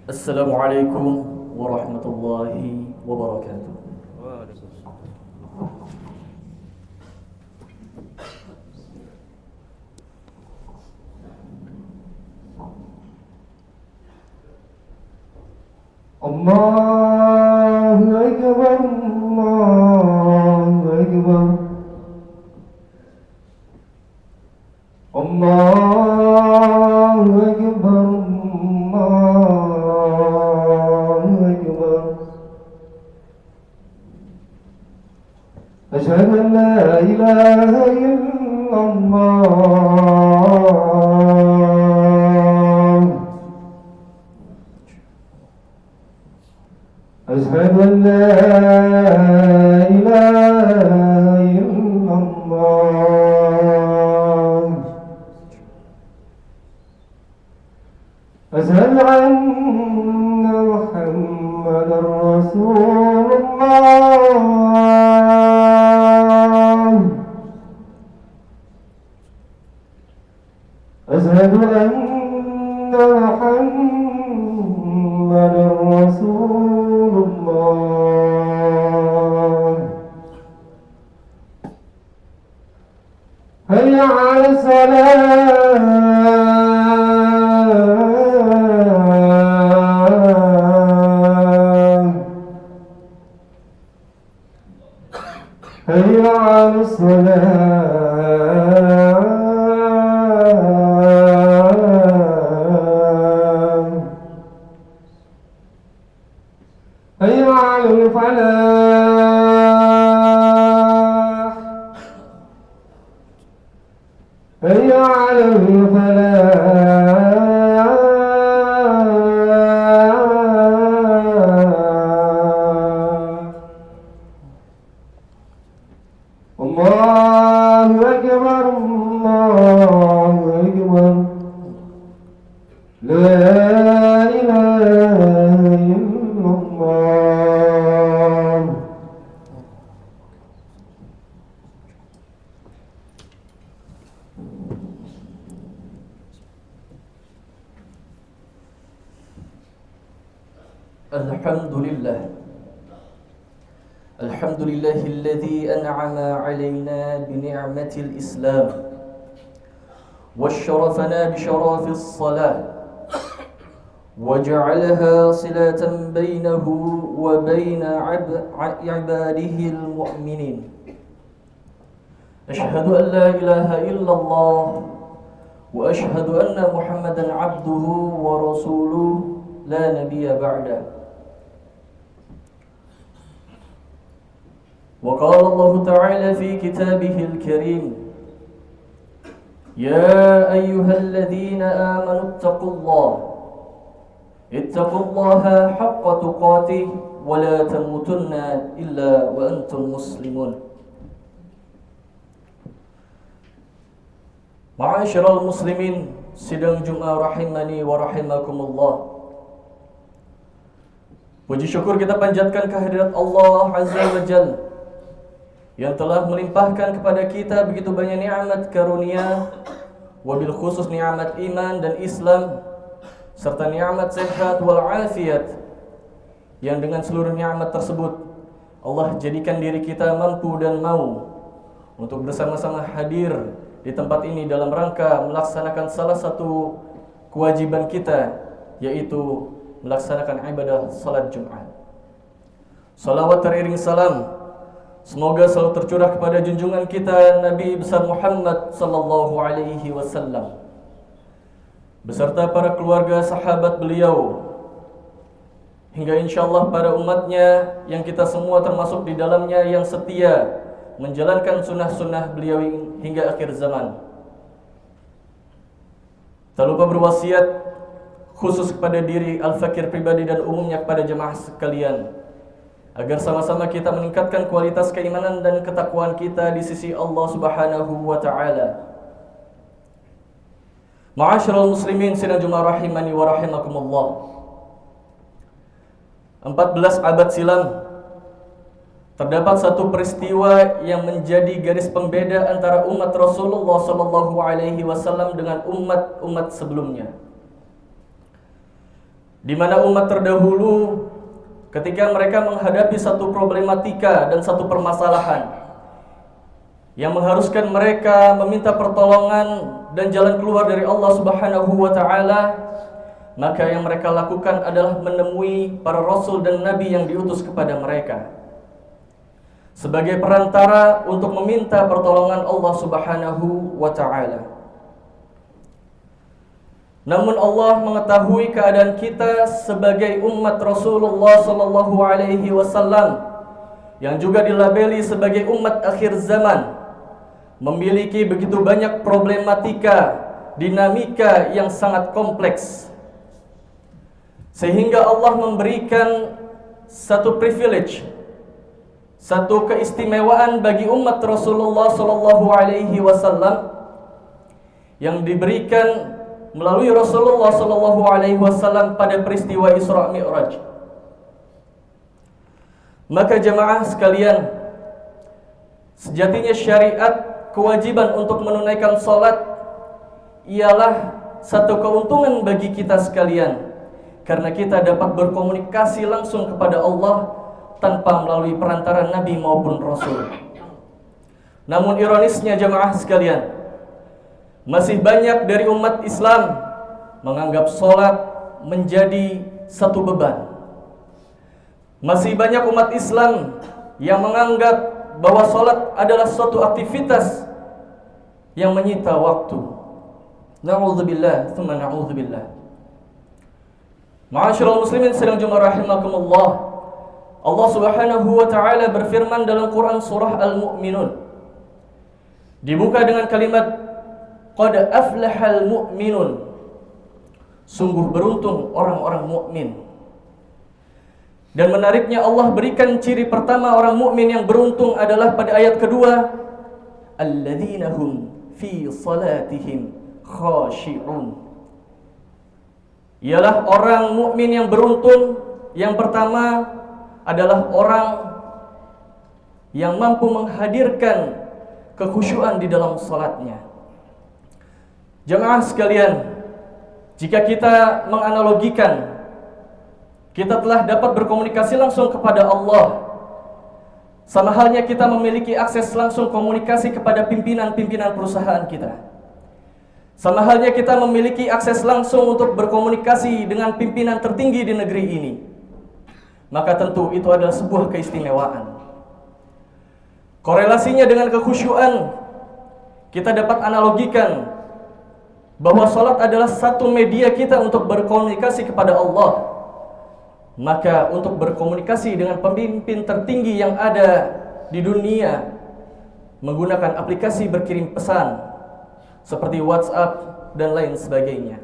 Assalamualaikum warahmatullahi wabarakatuh. Allahu Akbar, Allahu Akbar, Allahu Akbar, Allahu Akbar. Asyhadu an la ilaha illallah. أشهد أن لا إله إلا الله. أشهد أن محمدا رسول الله. أشهد أن محمدا رسول الله. هيا على الصلاة، هيا على الصلاة، هيا على الفلاح، هيا على الفلاح. الله أكبر، الله أكبر، لا إله إلا الله. Alhamdulillah. Alhamdulillahilladzi an'ama 'alaina bi ni'matil Islam wa syarafana bi syarafis salah wa ja'alaha silatan bainahu wa baina 'ibadihi al-mu'minin. Asyhadu an la ilaha illallah wa asyhadu anna Muhammadan 'abduhu wa rasuluhu la nabiyya ba'dah. وقال الله تعالى في كتابه الكريم: يا أيها الذين آمنوا اتقوا الله حق تقاته ولا تموتن إلا وأنتم مسلمون. Ma'asyiral muslimin, sidang Jumat rahimani wa rahimakumullah. Puji syukur kita panjatkan kehadirat Allah Azza wa Jalla yang telah melimpahkan kepada kita begitu banyak nikmat karunia, wabil khusus nikmat iman dan Islam, serta nikmat sehat wal afiat, yang dengan seluruh nikmat tersebut Allah jadikan diri kita mampu dan mau untuk bersama-sama hadir di tempat ini dalam rangka melaksanakan salah satu kewajiban kita, yaitu melaksanakan ibadah salat Jumat. Salawat teriring salam semoga selalu tercurah kepada junjungan kita Nabi besar Muhammad sallallahu alaihi wasallam beserta para keluarga sahabat beliau, hingga insyaallah para umatnya yang kita semua termasuk di dalamnya yang setia menjalankan sunnah-sunnah beliau hingga akhir zaman. Tak lupa berwasiat khusus kepada diri al-fakir pribadi dan umumnya kepada jemaah sekalian, agar sama-sama kita meningkatkan kualitas keimanan dan ketakwaan kita di sisi Allah Subhanahu wa taala. Ma'asyiral muslimin sidang Jumat rahimani wa rahimakumullah. 14 abad silam terdapat satu peristiwa yang menjadi garis pembeda antara umat Rasulullah sallallahu alaihi wasallam dengan umat-umat sebelumnya. Di mana umat terdahulu ketika mereka menghadapi satu problematika dan satu permasalahan yang mengharuskan mereka meminta pertolongan dan jalan keluar dari Allah Subhanahu wa taala, maka yang mereka lakukan adalah menemui para rasul dan nabi yang diutus kepada mereka sebagai perantara untuk meminta pertolongan Allah Subhanahu wa taala. Namun Allah mengetahui keadaan kita sebagai umat Rasulullah sallallahu alaihi wasallam yang juga dilabeli sebagai umat akhir zaman, memiliki begitu banyak problematika, dinamika yang sangat kompleks, sehingga Allah memberikan satu privilege, satu keistimewaan bagi umat Rasulullah sallallahu alaihi wasallam yang diberikan melalui Rasulullah sallallahu alaihi wasallam pada peristiwa Isra Mi'raj. Maka jemaah sekalian, sejatinya syariat kewajiban untuk menunaikan salat ialah satu keuntungan bagi kita sekalian, karena kita dapat berkomunikasi langsung kepada Allah tanpa melalui perantara Nabi maupun Rasul. Namun ironisnya jemaah sekalian, masih banyak dari umat Islam menganggap salat menjadi satu beban. Masih banyak umat Islam yang menganggap bahwa salat adalah suatu aktivitas yang menyita waktu. Na'udzubillah, tsumma na'udzubillah. Ma'asyiral muslimin sedang jemaah rahimakumullah. Allah Subhanahu wa taala berfirman dalam Quran surah Al-Mu'minun. Dibuka dengan kalimat qad aflahal mu'minun. Sungguh beruntung orang-orang mukmin. Dan menariknya Allah berikan ciri pertama orang mukmin yang beruntung adalah pada ayat kedua, alladzina hum fi salatihim khashi'un. Ialah orang mukmin yang beruntung yang pertama adalah orang yang mampu menghadirkan kekhusyuan di dalam salatnya. Jemaah sekalian, jika kita menganalogikan, kita telah dapat berkomunikasi langsung kepada Allah, sama halnya kita memiliki akses langsung komunikasi kepada pimpinan-pimpinan perusahaan kita. Sama halnya kita memiliki akses langsung untuk berkomunikasi dengan pimpinan tertinggi di negeri ini. Maka tentu itu adalah sebuah keistimewaan. Korelasinya dengan kekhusyuan, kita dapat analogikan bahwa salat adalah satu media kita untuk berkomunikasi kepada Allah. Maka untuk berkomunikasi dengan pemimpin tertinggi yang ada di dunia menggunakan aplikasi berkirim pesan seperti WhatsApp dan lain sebagainya,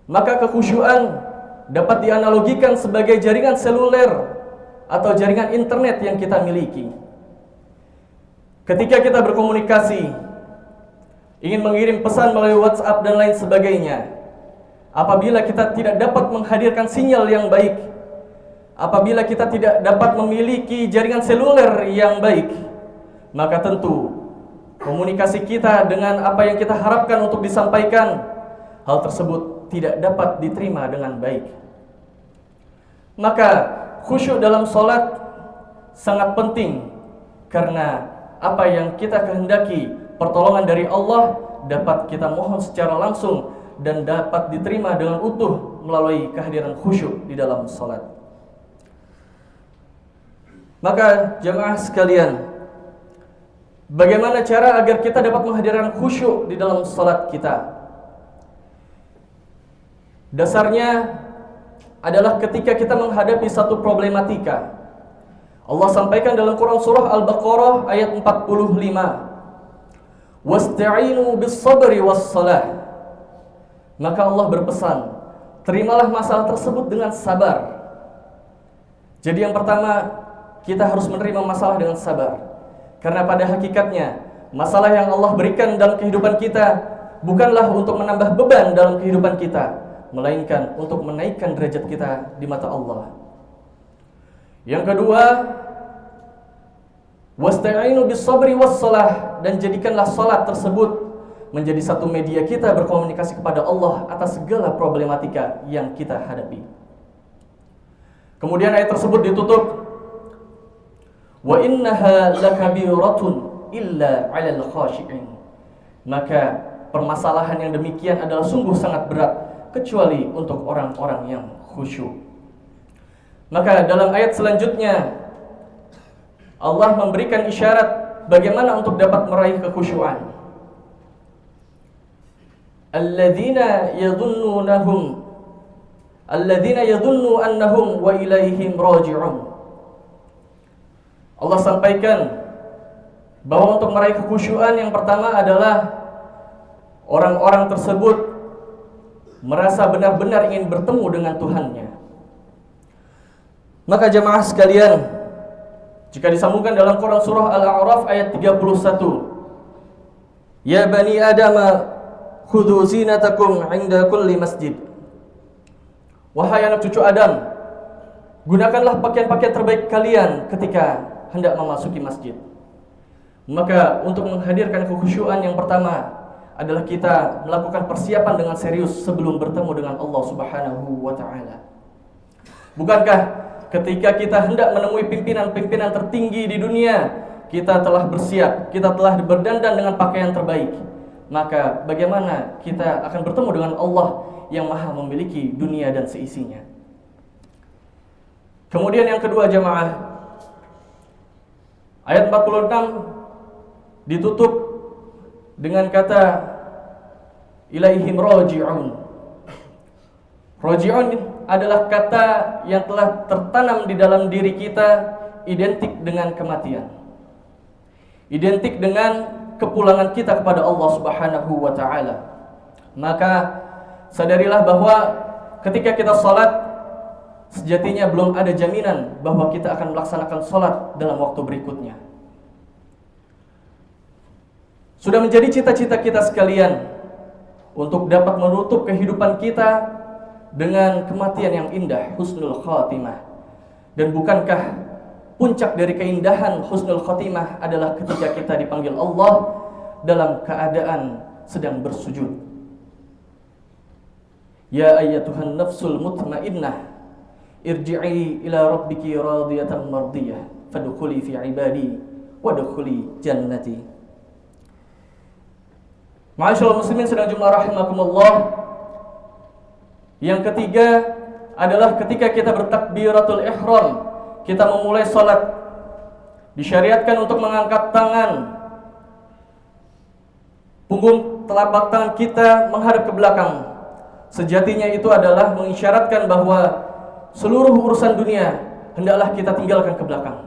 maka kekhusyuan dapat dianalogikan sebagai jaringan seluler atau jaringan internet yang kita miliki. Ketika kita berkomunikasi, ingin mengirim pesan melalui WhatsApp dan lain sebagainya, apabila kita tidak dapat menghadirkan sinyal yang baik, apabila kita tidak dapat memiliki jaringan seluler yang baik, maka tentu komunikasi kita dengan apa yang kita harapkan untuk disampaikan, hal tersebut tidak dapat diterima dengan baik. Maka khusyuk dalam salat sangat penting, karena apa yang kita kehendaki, pertolongan dari Allah, dapat kita mohon secara langsung dan dapat diterima dengan utuh melalui kehadiran khusyuk di dalam salat. Maka jemaah sekalian, bagaimana cara agar kita dapat menghadirkan khusyuk di dalam salat kita? Dasarnya adalah ketika kita menghadapi satu problematika. Allah sampaikan dalam Quran surah Al-Baqarah ayat 45, wasta'inu bis-sabri was-salah. Maka Allah berpesan, terimalah masalah tersebut dengan sabar. Jadi yang pertama, kita harus menerima masalah dengan sabar. Karena pada hakikatnya, masalah yang Allah berikan dalam kehidupan kita bukanlah untuk menambah beban dalam kehidupan kita, melainkan untuk menaikkan derajat kita di mata Allah. Yang kedua, wasta'inu bis sabri was shalah, dan jadikanlah salat tersebut menjadi satu media kita berkomunikasi kepada Allah atas segala problematika yang kita hadapi. Kemudian ayat tersebut ditutup, wa innaha lakabiratun illa 'alal khashi'in. Maka permasalahan yang demikian adalah sungguh sangat berat kecuali untuk orang-orang yang khusyuk. Maka dalam ayat selanjutnya Allah memberikan isyarat bagaimana untuk dapat meraih kekhusyuan. Alladzina yadhunnu annahum wa ilaihim raji'un. Allah sampaikan bahwa untuk meraih kekhusyuan yang pertama adalah orang-orang tersebut merasa benar-benar ingin bertemu dengan Tuhannya. Maka jemaah sekalian, jika disambungkan dalam Quran surah Al-A'raf ayat 31, ya bani Adama khudhu zinatakum 'inda kulli masjid. Wahai anak cucu Adam, gunakanlah pakaian-pakaian terbaik kalian ketika hendak memasuki masjid. Maka untuk menghadirkan kekhusyuan yang pertama adalah kita melakukan persiapan dengan serius sebelum bertemu dengan Allah Subhanahu wa taala. Bukankah ketika kita hendak menemui pimpinan-pimpinan tertinggi di dunia, kita telah bersiap, kita telah berdandan dengan pakaian terbaik. Maka bagaimana kita akan bertemu dengan Allah yang maha memiliki dunia dan seisinya. Kemudian yang kedua jemaah, ayat 46 ditutup dengan kata ilaihim raji'un. Raji'un adalah kata yang telah tertanam di dalam diri kita, identik dengan kematian, identik dengan kepulangan kita kepada Allah Subhanahu wa taala. Maka sadarilah bahwa ketika kita salat, sejatinya belum ada jaminan bahwa kita akan melaksanakan salat dalam waktu berikutnya. Sudah menjadi cita-cita kita sekalian untuk dapat menutup kehidupan kita dengan kematian yang indah, husnul khatimah. Dan bukankah puncak dari keindahan husnul khatimah adalah ketika kita dipanggil Allah dalam keadaan sedang bersujud. Ya ayyatuhan nafsul mutmainnah, irji'i ila rabbiki radiyatan mardiyah, fadkhuli fi ibadi wadkhuli jannati. Ma'asyiral muslimin sedang jumlah rahimakumullah. Yang ketiga adalah ketika kita bertakbiratul ihram, kita memulai salat, disyariatkan untuk mengangkat tangan, punggung telapak tangan kita menghadap ke belakang. Sejatinya itu adalah mengisyaratkan bahwa seluruh urusan dunia hendaklah kita tinggalkan ke belakang.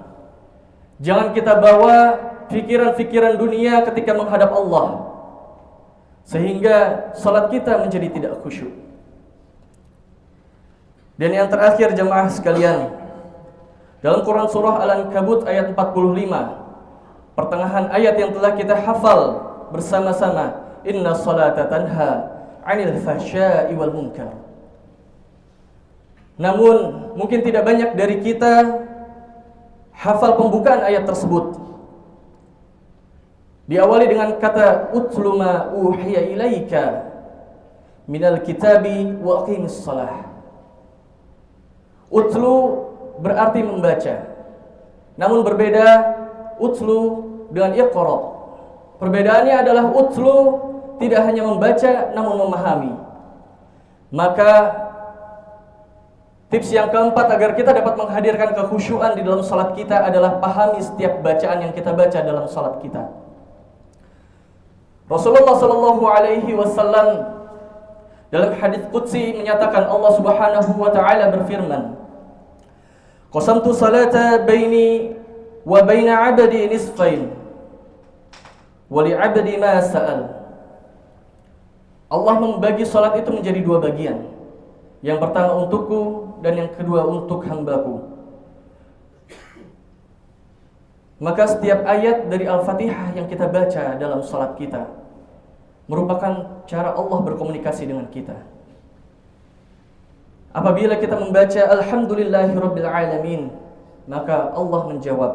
Jangan kita bawa pikiran-pikiran dunia ketika menghadap Allah, sehingga salat kita menjadi tidak khusyuk. Dan yang terakhir jemaah sekalian, dalam Quran surah Al-Ankabut ayat 45, pertengahan ayat yang telah kita hafal bersama-sama, inna salata tanha 'anil fahsya'i wal munkar. Namun mungkin tidak banyak dari kita hafal pembukaan ayat tersebut. Diawali dengan kata utlu ma uhiya ilaika minal kitabi wa aqimis shalah. Utlu berarti membaca. Namun berbeda utlu dengan iqra. Perbedaannya adalah utlu tidak hanya membaca namun memahami. Maka tips yang keempat agar kita dapat menghadirkan kekhusyuan di dalam salat kita adalah pahami setiap bacaan yang kita baca dalam salat kita. Rasulullah sallallahu alaihi wasallam dalam hadis qudsi menyatakan, Allah Subhanahu wa taala berfirman, qasamtu salata baini wa baina 'abdi nisfain wa li 'abdi ma sa'al. Allah membagi salat itu menjadi dua bagian. Yang pertama untukku dan yang kedua untuk hambaku. Maka setiap ayat dari Al-Fatihah yang kita baca dalam salat kita merupakan cara Allah berkomunikasi dengan kita. Apabila kita membaca Alhamdulillahirabbil alamin, Maka Allah menjawab,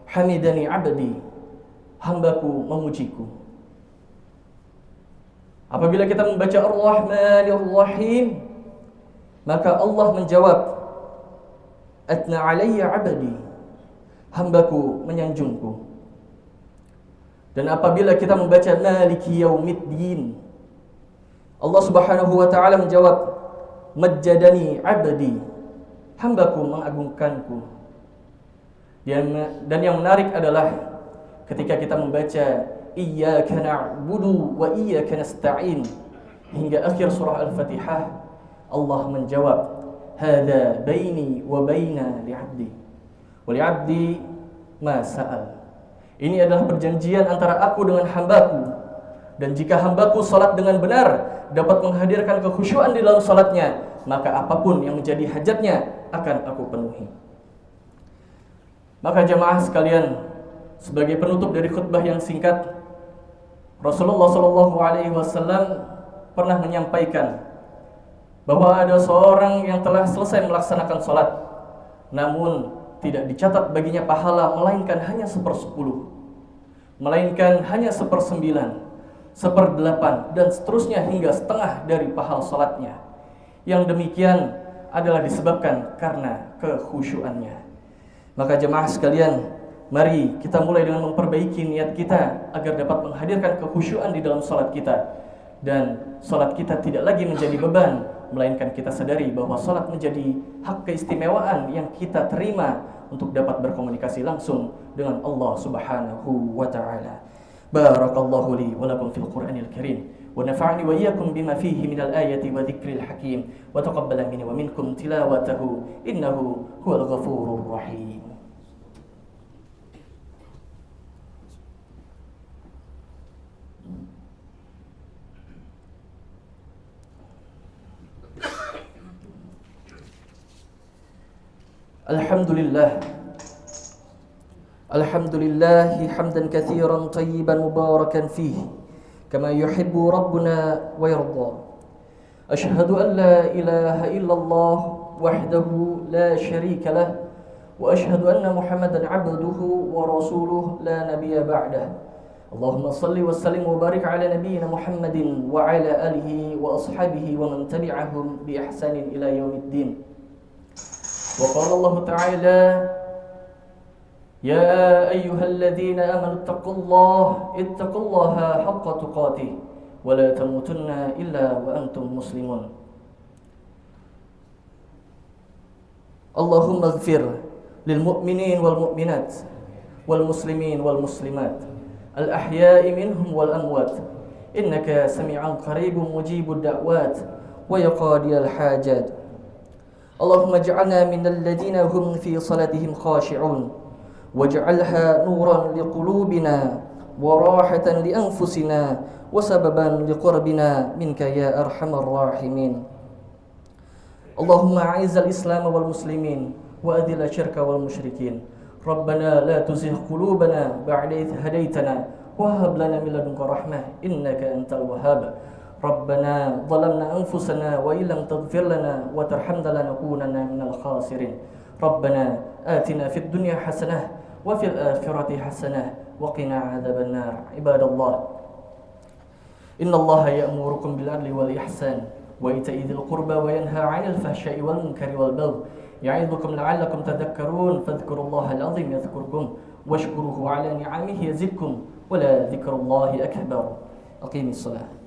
hamidani abdi, hambaku memujiku. Apabila kita membaca Ar-Rahmanir Rahim, maka Allah menjawab, atna alayya abdi, hambaku menyanjungku. Dan apabila kita membaca Maliki Yaumiddin, Allah Subhanahu wa taala menjawab, majjadani abdi, hambaku mengagungkanku. Dan yang menarik adalah ketika kita membaca iyyaka na'budu wa iyyaka nasta'in hingga akhir surah Al-Fatihah, Allah menjawab, hadza baini wa baina li'abdi wa li'abdi ma sa'al. Ini adalah perjanjian antara aku dengan hambaku, dan jika hambaku salat dengan benar, dapat menghadirkan kekhusyuan di dalam salatnya, maka apapun yang menjadi hajatnya akan aku penuhi. Maka jamaah sekalian, sebagai penutup dari khutbah yang singkat, Rasulullah SAW pernah menyampaikan bahwa ada seorang yang telah selesai melaksanakan salat, namun tidak dicatat baginya pahala melainkan hanya 1/10, melainkan hanya 1/9, 1/8, dan seterusnya hingga setengah dari pahala salatnya. Yang demikian adalah disebabkan karena kekhusyuannya. Maka jemaah sekalian, mari kita mulai dengan memperbaiki niat kita agar dapat menghadirkan kekhusyuan di dalam salat kita, dan salat kita tidak lagi menjadi beban, melainkan kita sadari bahwa salat menjadi hak keistimewaan yang kita terima untuk dapat berkomunikasi langsung dengan Allah Subhanahu wa taala. Barakallahu li wa lakum fil Qur'anil Karim wa nafa'ani wa iyyakum bima fihi minal ayati wa dzikril hakim wa taqabbala minni wa minkum tilawatahu innahu huwal ghafurur rahim. Alhamdulillah hamdan katsiran tayyiban mubarakan fihi kama yuhibbu rabbuna wa yarda. Ashhadu an la ilaha illallah wahdahu la syarika lah wa ashhadu anna Muhammadan 'abduhu wa rasuluhu la nabiyya ba'dah. Allahumma salli wa sallim wa barik ala nabiyyina Muhammadin wa ala alihi wa ashabihi wa man tabi'ahum bi ihsanin ila yaumiddin. وقال الله تعالى يا أيها الذين آمنوا اتقوا الله حق تقاته ولا تموتن إلا وأنتم مسلمون. اللهم اغفر للمؤمنين والمؤمنات والمسلمين والمسلمات الأحياء منهم والأموات إنك سميع قريب مجيب الدعوات ويقاضي الحاجات. اللهم اجعلنا من الذين هم في صلاتهم خاشعون واجعلها نورا لقلوبنا وراحة لأنفسنا وسببا لقربنا منك يا أرحم الراحمين. اللهم أعز الإسلام والمسلمين وأذل الشرك والمشركين. ربنا لا تزغ قلوبنا بعد إذ هديتنا وهب لنا من لدنك رحمة إنك أنت الوهاب. ربنا ظلمنا أنفسنا وإن لم تغفر لنا وترحمنا لنكونن من الخاسرين. ربنا آتنا في الدنيا حسنة وفي الآخرة حسنة وقنا عذاب النار. عباد الله، إن الله يأمركم بالعدل والإحسان وإيتاء ذي القربى وينهى عن الفحشاء والمنكر والبغي يعظكم لعلكم تذكرون. فاذكروا الله العظيم يذكركم واشكروه على نعمه يزدكم ولذكر الله أكبر. أقيموا الصلاة.